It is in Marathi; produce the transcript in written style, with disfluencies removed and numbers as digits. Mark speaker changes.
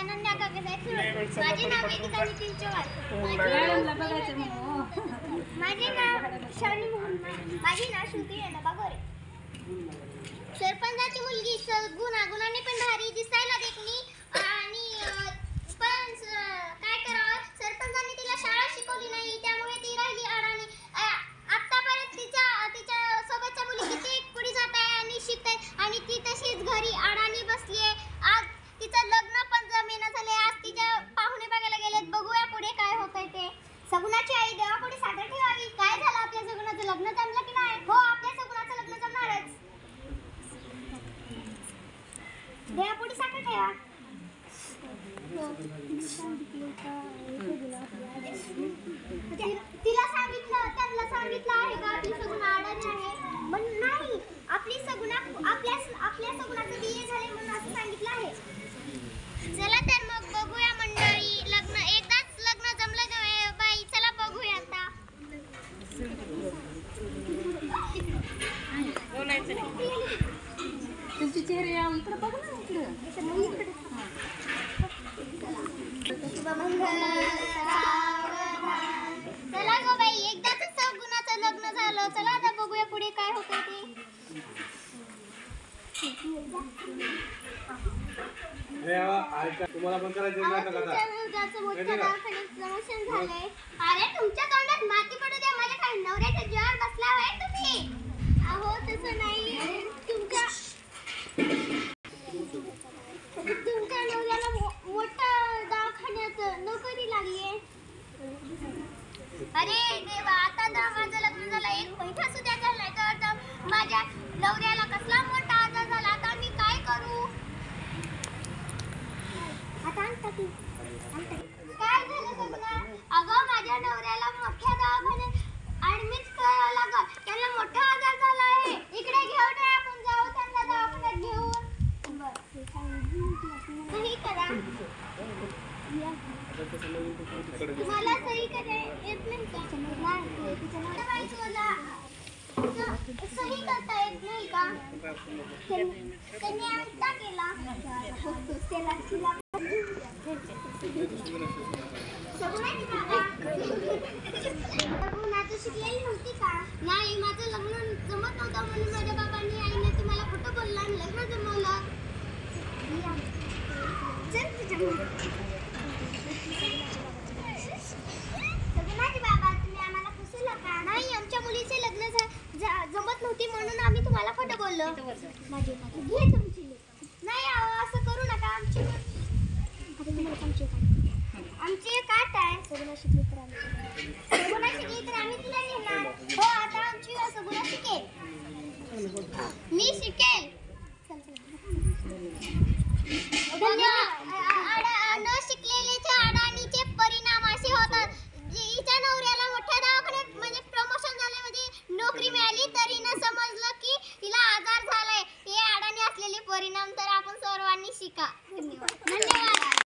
Speaker 1: अनन्या काकासाहेब माझे नाव वेदिका निखिल चव्हाण. माझे नाव शालिनी मोहन. माझे नाव श्रुती येणाबा गोरे. सरपंचाची मुलगी गुणाने पण भारी, दिसायला देखणी आणि पण काय करावं, सरपंचांनी तिला शाळा शिकवली नाही त्यामुळे ती राहिली अडाणी. आतापर्यंत तिच्या सोबतच्या मुली किती पुढे जात आहे आणि शिकताय आणि ती तशीच घरी अडाणी बसली आहे. आज तिचं लग्न पण जमेना झाले. आज तिच्या पाहुणे बघायला गेलेत. बघूया पुढे काय होतंय ते. सगुणाची आई देवापुढे सादर ठेवावी. काय झालं आपल्या सगुणाचं लग्न जमलं की नाही? हो, आपल्या सगुणाचं लग्न जमणारच. देवापुढे सादर ठेवा. तिला सांगितलं, त्यांना सांगितलं आहे का आपली सगुणा अडाणी आहे म्हणून? नाही, आपली सगुणा आपल्या सगुणाचं बीए झाले म्हणून असं सांगितलं आहे. चला तर मग बघूया मंडळी. लग्न एकदाच लग्न जमलं नाही बाई. चला बघूया आता.
Speaker 2: तुमचे चेहरे इकडे बघ ना, इकडे.
Speaker 1: चला गो बाई, एकदाच सगुणाचं लग्न झालं. चला आता बघूया पुढे काय होतंय ते.
Speaker 3: तुम्हाला पण करायचं आहे का?
Speaker 1: तुमच्या मुलगाचं मोठ्या दवाखान्यात प्रमोशन झालंय. अरे तुमच्या तोंडात माती पडू द्या. माझ्या काय नवऱ्याच्या जीवावर बसला आहे तुम्ही? अहो तसं नाही. तुमच्या नवऱ्याला मोठ्या दवाखान्यात नोकरी लागली. अरे देवा, आता तर माझं लग्न झालं, एक महिना सुद्धा झालाय तर माझ्या नवऱ्याला कसला मोठा आजार झाला. आता मी काय करू? काय झालं सगळं? अगं माझ्या नवऱ्याला मोठ्या दवाखान्यात ऍडमिट करावं लागल. त्यांना मोठा आजार झाला आहे. इकडे घेऊन ये, आपण जाऊ त्यांना दवाखान्यात घेऊन. सही करा. तुम्हाला सही करा येत नाही का? सही करता येत नाही का? त्यांनी आत्ता केला. सगुणाचं शिकलेली नव्हती का? नाही, माझं लग्न जमत नव्हतं म्हणून माझ्या बाबांनी आईने तुम्हाला खोटं बोललं आणि लग्न जमवलं. सगुणाची बाबा, तुम्ही आम्हाला फसवलं का? नाही, आमच्या मुलीचे लग्न जमत नव्हती म्हणून आम्ही तुम्हाला खोटं बोललो. घे तुमची. नाही असं करू नका. आमची काट आहे. सगुणा शिकली तर आम्ही तिला नेणार.